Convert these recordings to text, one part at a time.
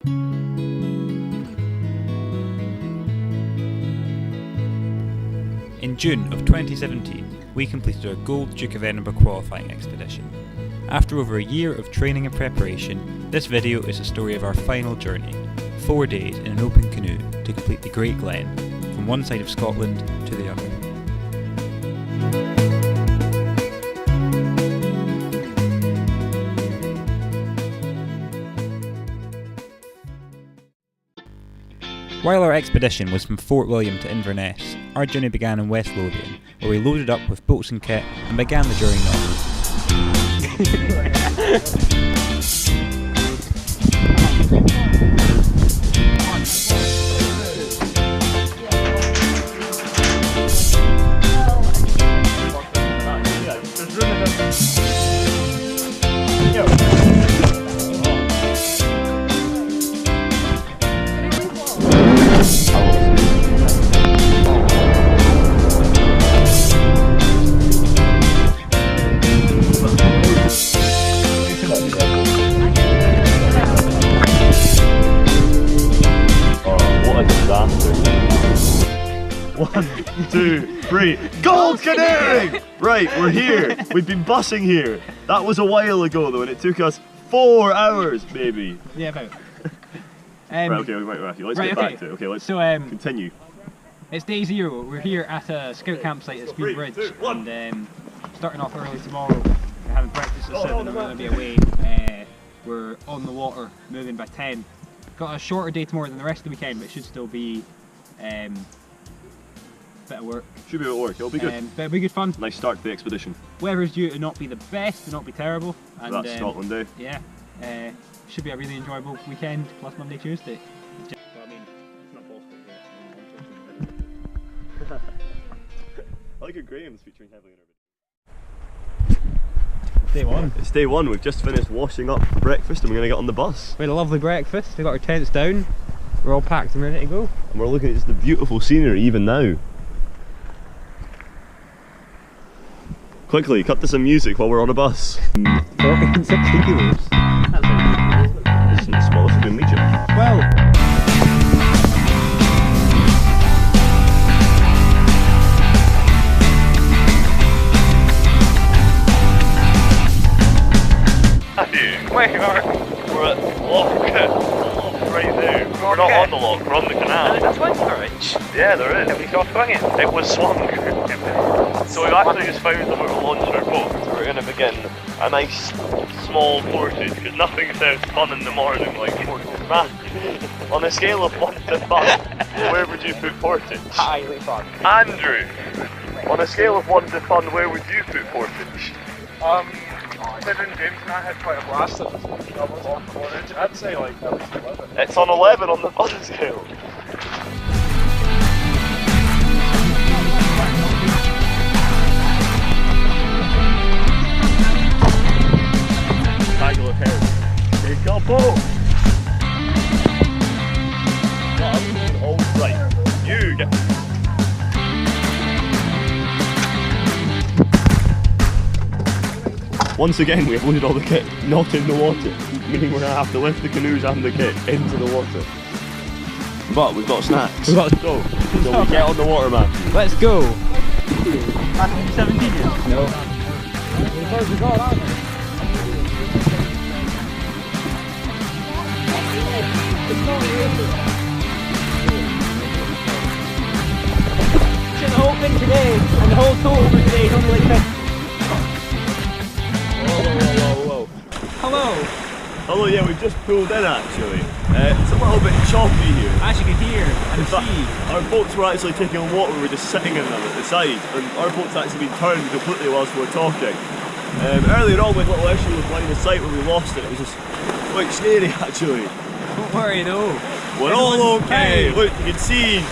In June of 2017, we completed our Gold Duke of Edinburgh qualifying expedition. After over a year of training and preparation, this video is the story of our final journey, 4 days in an open canoe to complete the Great Glen, from one side of Scotland to the other. While our expedition was from Fort William to Inverness, our journey began in West Lothian, where we loaded up with boats and kit and began the journey north. One, two, three. Gold Canoeing! Right, we're here. We've been bussing here. That was a while ago though, and it took us 4 hours, maybe. Yeah, about. Right, okay, let's get back to it. Okay, let's continue. It's day 0. We're here at a scout campsite at Speed Bridge, and starting off early tomorrow. We're having breakfast at 7 and we're going to be away. We're on the water, moving by 10. Got a shorter day tomorrow than the rest of the weekend, but it should still be bit of work. Should be a bit of work, it'll be good. But it'll be good fun. Nice start to the expedition. Weather's due to not be the best, to not be terrible. And, that's Scotland Day. Yeah, should be a really enjoyable weekend, plus Monday, Tuesday. Well, I mean, it's not possible yet. I like how Graham's featuring heavily in our video. Day 1. It's day 1, we've just finished washing up for breakfast and we're going to get on the bus. We had a lovely breakfast, we got our tents down, we're all packed and ready to go. And we're looking at just the beautiful scenery even now. Quickly, cut to some music while we're on a bus. 460 kilos. That's It's the smallest we've been Legion. Well. Where are we? We're at Loch, right there. We're not on the loch, we're on the canal. That's one storage. Yeah, there is. Can we go swing it? It was swung. So we've actually just found that we're launching our boat. So we're going to begin a nice small portage, because nothing says fun in the morning like portage. Man, on a scale of 1 to fun, where would you put portage? Highly fun. Andrew, on a scale of 1 to fun, where would you put portage? Considering James and I had quite a blast at this long portage, I'd say like at least 11. It's on 11 on the fun scale. Tangle of hair. Take a boat! All right. You get. Once again, we have loaded all the kit not in the water, meaning we're going to have to lift the canoes and the kit into the water. But we've got snacks. We've got so we get on the water, man. Let's go. 17 years? No. The whole thing today, and the whole total for today is only like 10. Whoa. Hello. Hello, yeah, we've just pulled in actually. It's a little bit choppy here. As you can hear and see. Our boats were actually taking on water, we were just sitting in them at the side, and our boat's actually been turned completely whilst we were talking. Earlier on we had a little issue with line of sight when we lost it. It was just quite scary actually. Don't worry though. We're all okay. Look, you can see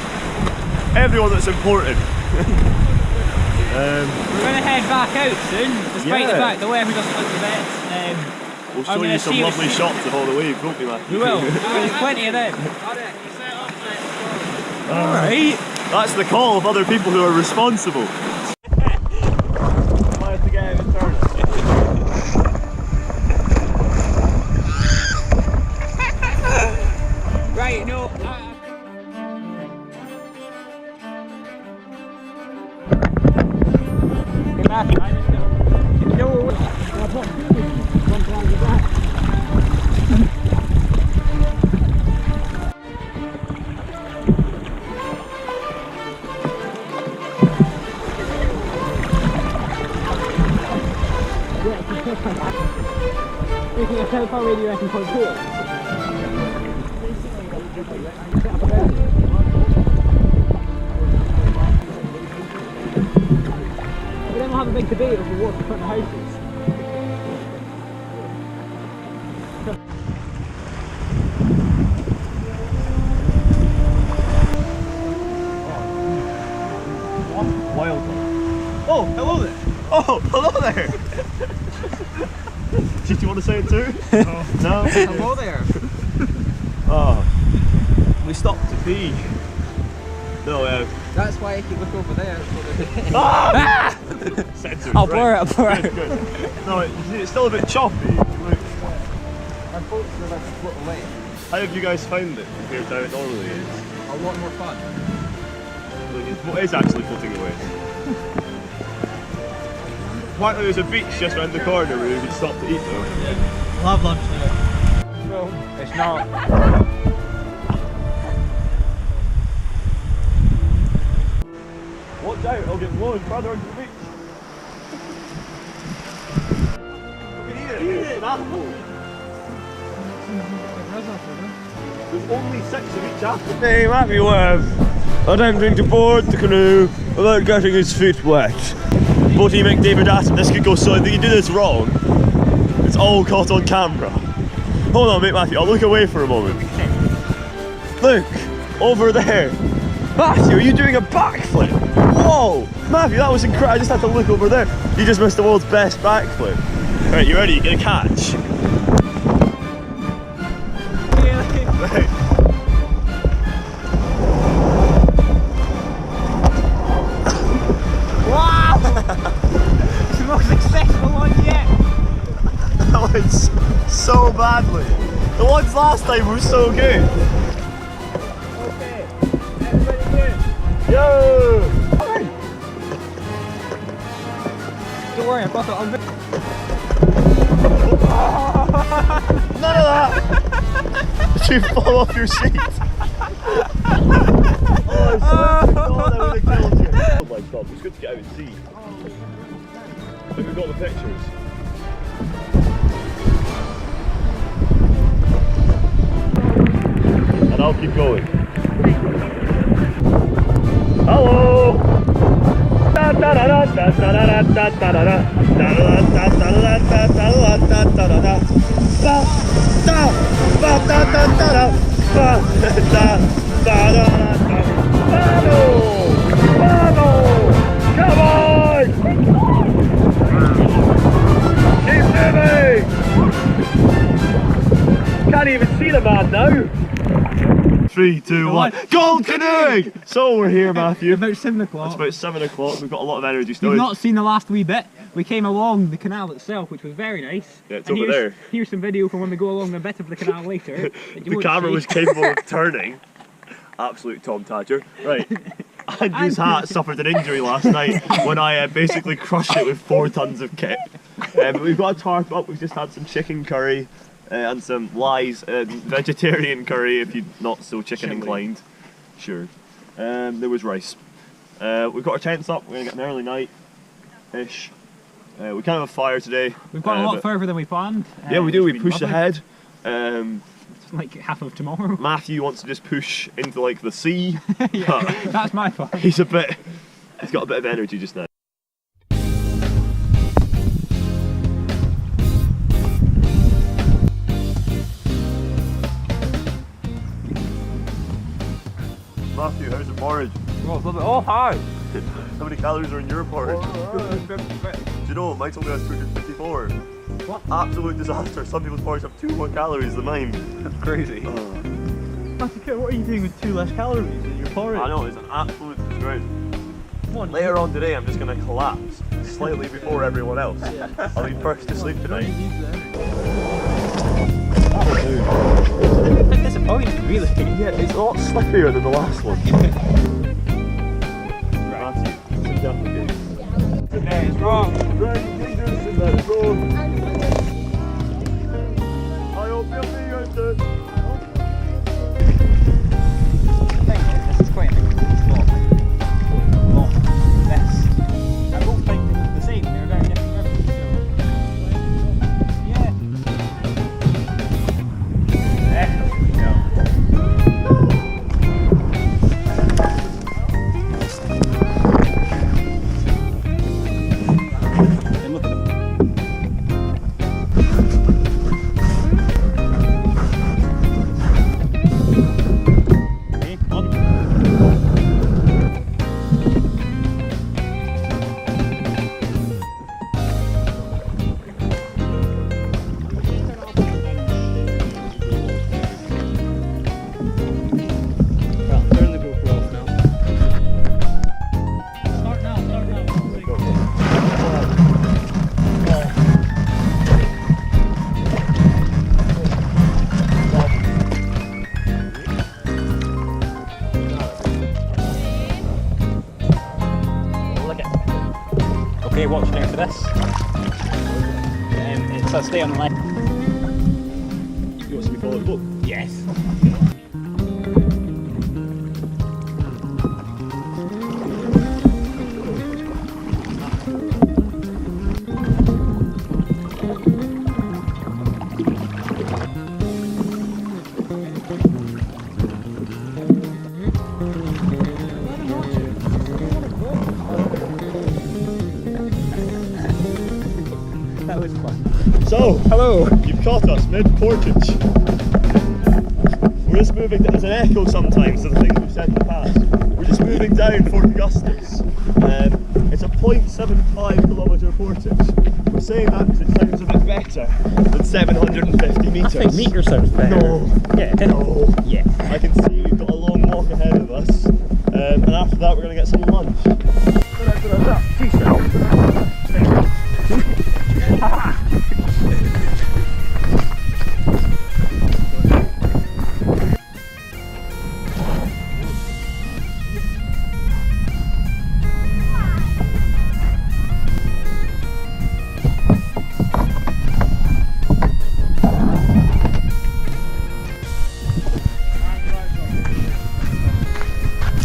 everyone that's important. We're going to head back out soon, despite the fact the weather doesn't look the best. We'll show you some lovely shots of all the waves, won't we, man? We will. There's plenty of them. Alright. That's the call of other people who are responsible. Managed to get out and turn it. How far away do you reckon from here? But then we'll have a big debate over what's in front of the houses. Wild. Oh, hello there. Oh, hello there. Did you want to say it too? No. No? Hello there. Oh. We stopped to pee. No, That's why I keep looking over there. ah! Censored, I'll right. blur it, I'll blur it. Good, good. No, it's still a bit choppy. Look. Our boats are about to float away. How have you guys found it compared to how it normally is? A lot more fun. Look, it is actually floating away. Apparently there's a beach just around the corner where you can stop to eat though. We'll have lunch there. No, it's not. Watch out, I'll get blown further onto the beach. Look at here, it's an apple. There's only 6 of each apple. Hey, Matthew Webb. Attempting to board the canoe without getting his feet wet. Boaty McDavid asked if this could go so that you do this wrong. It's all caught on camera. Hold on, mate, Matthew, I'll look away for a moment. Look, over there. Matthew, are you doing a backflip? Whoa! Matthew, that was incredible. I just had to look over there. You just missed the world's best backflip. Alright, you ready? You get a catch. Right. Wow! It's the most successful one yet! That went so badly. The ones last time were so good. Okay, everybody good? Yo! Don't worry, I've got it on. None of that! Did you fall off your seat? Oh, I swear to God, I would have killed you. Oh my God, it's good to get out and see. I think we've got the pictures. And I'll keep going. Hello! Come on! Keep moving! Can't even see the man now. 3, 2, 1. Gold canoeing! So we're here, Matthew. About 7 o'clock. It's about 7 o'clock. We've got a lot of energy still. We've not seen the last wee bit. We came along the canal itself, which was very nice. Yeah, it's and over there. Here's some video from when we go along the bit of the canal later. The camera was capable of turning. Absolute Tom Tadger. Right. Andrew's hat suffered an injury last night when I basically crushed it with 4 tons of kit. But we've got a tarp up. We've just had some chicken curry and some lies, vegetarian curry if you're not so chicken inclined. Sure. There was rice. We've got our tents up. We're gonna get an early night-ish. We can't have a fire today. We've gone a lot further than we planned. Yeah, we do. We been pushed lovely. ahead. It's like half of tomorrow. Matthew wants to just push into like the sea. Yeah, that's my fault. He's got a bit of energy just now. Matthew, how's the porridge? Oh, hi! How many calories are in your porridge? Do you know, mine's only has 254. What? Absolute disaster. Some people's porridge have 2 more calories than mine. That's crazy. Matthew, what are you doing with 2 less calories in your porridge? I know, it's an absolute disgrace. Later on today, I'm just going to collapse slightly before everyone else. Yeah. I'll be first to sleep tonight. That's disappointing, really. Yeah, it's a lot slipperier than the last one. Matthew, sit down again. That is wrong. Right, fingers in that road. I hope you'll be good. I think this is quite an interesting spot. Loch Ness. I both think it was the same, they were very different rivers, so... Yeah. There we go. And look at them. Okay, on. Well, turn the GoPro off now. Start now, start now. Okay, watch now for this. It's a stay on the line. You want to see me follow the boat? Yes. That was fun. So, Hello. you've caught us mid-portage. We're just moving, there's an echo sometimes to the things we've said in the past. We're just moving down Fort Augustus. It's a 0.75 kilometre portage. We're saying that because it sounds a bit better than 750 metres. I think meter sounds better. No. Yeah. No. Yeah. I can see we've got a long walk ahead of us. And after that we're going to get some lunch.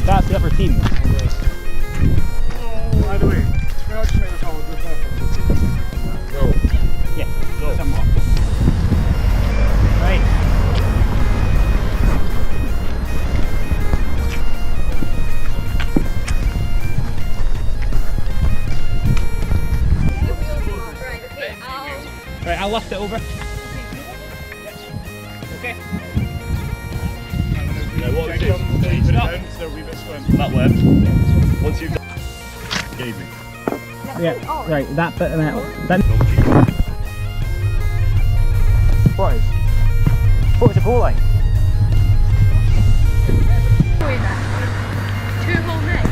That's the upper team. By the way, can I just make a call with the No. Yeah. No. Somewhat. Right. Right, I'll lift it over. Okay. Yeah, what we do? Stop. That way. Once you've done gave me. Yeah, right, that bit of metal. Then what is? What was the pole line? Two whole necks.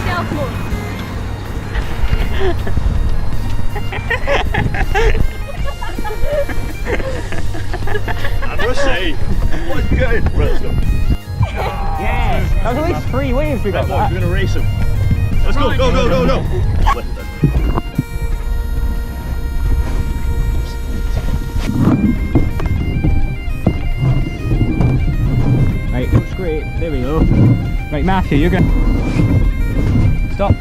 Shelf load. I'm gonna say, what is good? Right, let's go. Yeah! That was at least 3 waves we got Right, boys, that. we're gonna race him. Let's go, go, go, go, go! Right, go straight. There we go. Right, Matthew, you're going. Stop.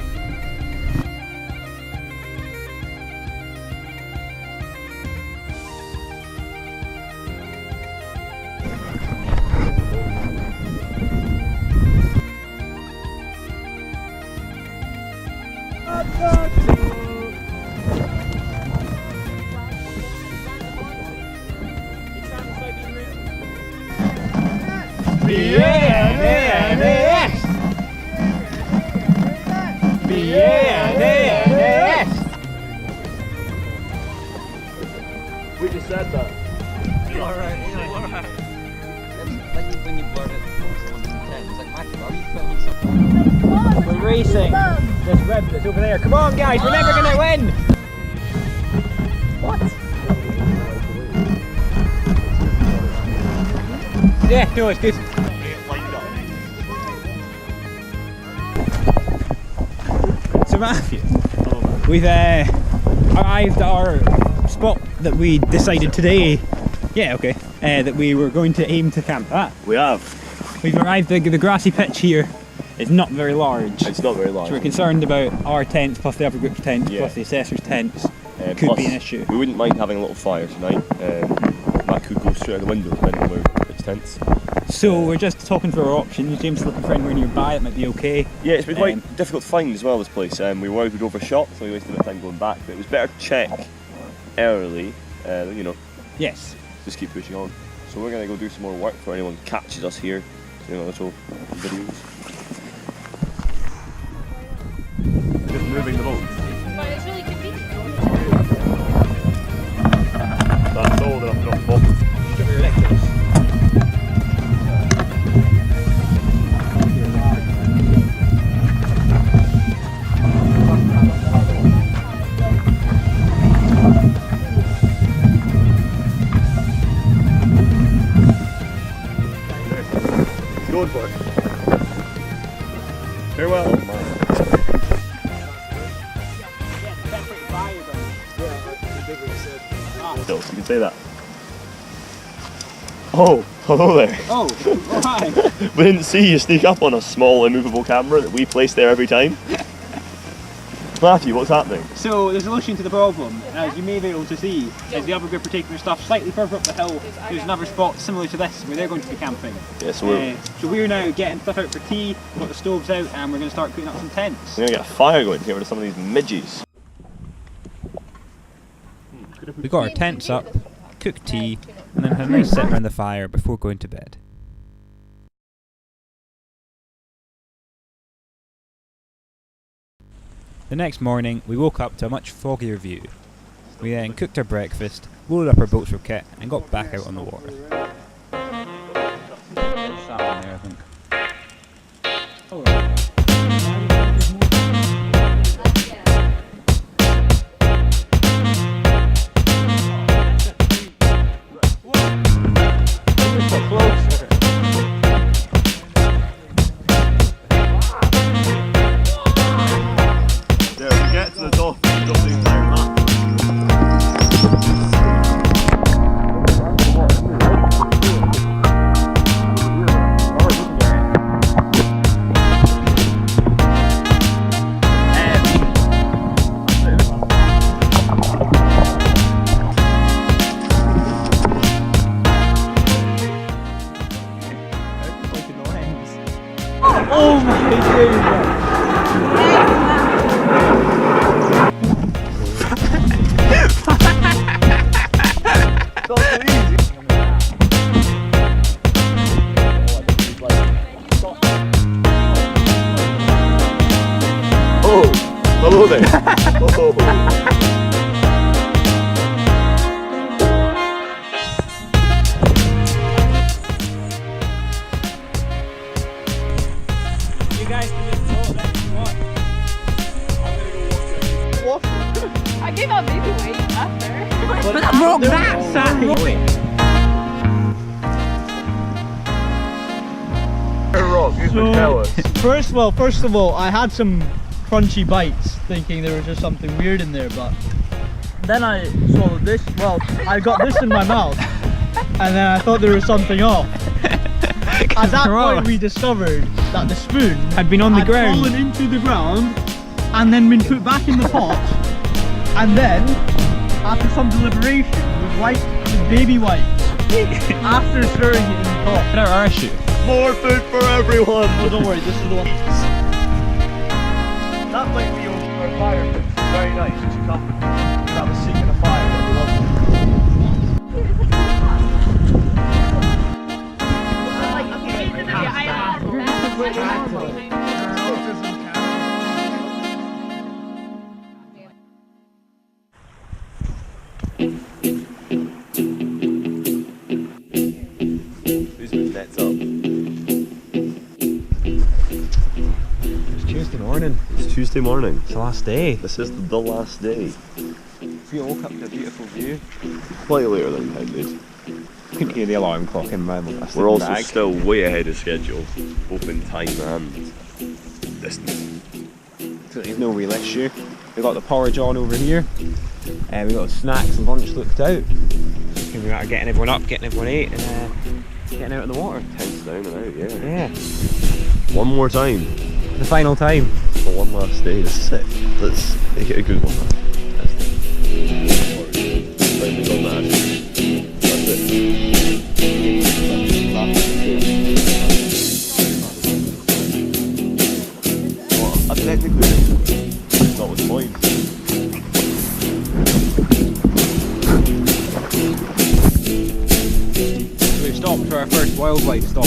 We just said that. Alright. Like when you blurred it to 1 to 10, it's like, Matthew, are you filming something? We're racing this rib that's over there. Come on, guys, we're never gonna win! What? Yeah, no, it's good. So Matthew, we've arrived at our spot that we decided today. Yeah, okay. That we were going to aim to camp at. We have. We've arrived at the grassy pitch here. It's not very large. It's not very large. So we're concerned about our tents plus the other group's tents Yeah. plus the assessor's tents. Could Plus, be an issue. We wouldn't mind having a little fire tonight. That could go straight out the window depending on which tents. So we're just talking through our options. James is looking for anywhere nearby that might be okay. Yeah, it's been quite difficult to find as well, this place. We were worried we'd overshot, so we wasted a bit of time going back. But it was better to check early, you know, Yes. just keep pushing on. So we're going to go do some more work before anyone catches us here. You know, little videos. Just moving the boat. But it's really convenient. That's all that I've dropped off. Going for it. Farewell. So, you can say that. Oh, hello there. Oh, hi. We didn't see you sneak up on a small immovable camera that we place there every time. Matthew, what's happening? So the solution to the problem, as you may be able to see, is the other group are taking their stuff slightly further up the hill. There's another spot similar to this where they're going to be camping. Yeah, so we're now getting stuff out for tea, we've got the stoves out, and we're going to start putting up some tents. we're going to get a fire going to get rid of some of these midges. We got our tents up, cooked tea, and then had a nice sit around the fire before going to bed. The next morning, we woke up to a much foggier view. We then cooked our breakfast, loaded up our boats for kit, and got back out on the water. There, we get to the dock, we drop the entire map. Oh my god! Oh, hello there. Oh. You guys can just go there if you want. I gave up baby weight after. But that broke that, Sammy! First of all, I had some crunchy bites, thinking there was just something weird in there, but then I swallowed this. Well, I got this in my mouth, and then I thought there was something off. At that point, we discovered that the spoon Had been on the ground. fallen into the ground, and then been put back in the pot, and then, after some deliberation, was wiped with baby wipes after stirring it in the pot. Not our issue. More food for everyone! Oh, don't worry, this is the one. That might be our fire pit. Very nice. You should come and have a seat in a fire. That'd be lovely. Who's got nets up? It's Tuesday morning. It's Tuesday morning. It's the last day. This is the last day. We woke up to a beautiful view. Slightly later than intended. Couldn't hear the alarm clock in my We're sleeping also bag. still way ahead of schedule, both in time and distance. So there's no real issue. We've got the porridge on over here. We've got snacks and lunch looked out. So we're out getting everyone up, getting everyone ate, and getting out of the water. Tense down and out, yeah. Yeah. One more time. The final time. For one last day. This is it. Let's make it a good one. That's it. Finally done that. That's it. Well, I technically that was mine. We've stopped for our first wildlife stop.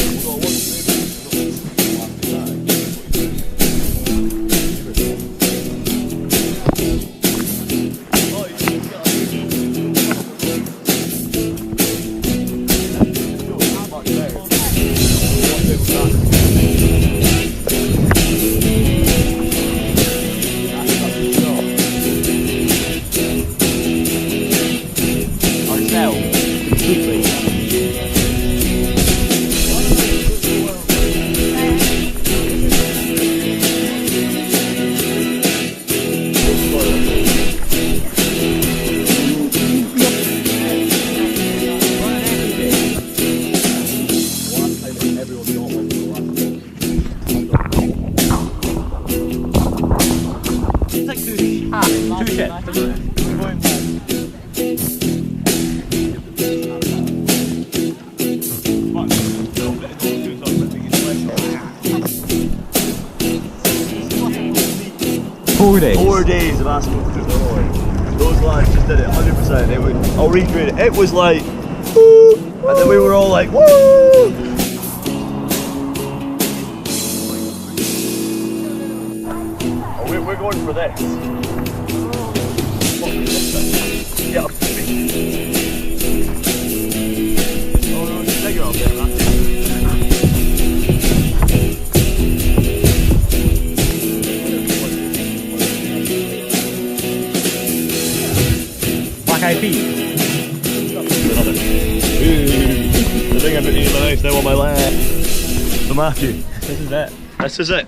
Four days of asking through the Lord. Those lads just did it 100%. I'll recreate it. It was like, woo! And then we were all like, woo! Oh, we're going for this. Yeah. Oh no, just take it up there, that's it. Black-eyed peas. The thing I've been eating the knife now on my left. So Matthew, This is it. this is it.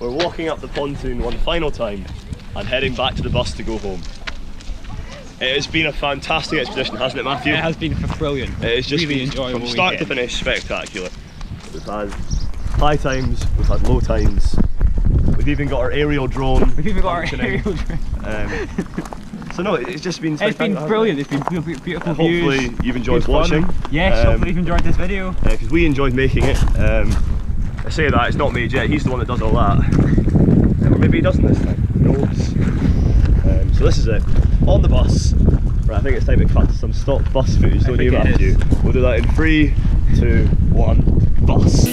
We're walking up the pontoon one final time and heading back to the bus to go home. It has been a fantastic expedition, hasn't it, Matthew? It has been brilliant. It has just really been, enjoyable from start weekend. to finish, spectacular. We've had high times, we've had low times, we've even got our aerial drone. We've even got our functioning. aerial drone. So no, it's just been It's been spectacular, brilliant. It's been beautiful views. hopefully you've enjoyed good fun. watching. Yes, hopefully you've enjoyed this video. Because we enjoyed making it. I say that, it's not me yet, he's the one that does all that. Or maybe he doesn't this time, who knows. So this is it, on the bus. Right, I think it's time to cut to some stock bus footage, don't you, Matthew? We'll do that in 3, 2, 1, bus.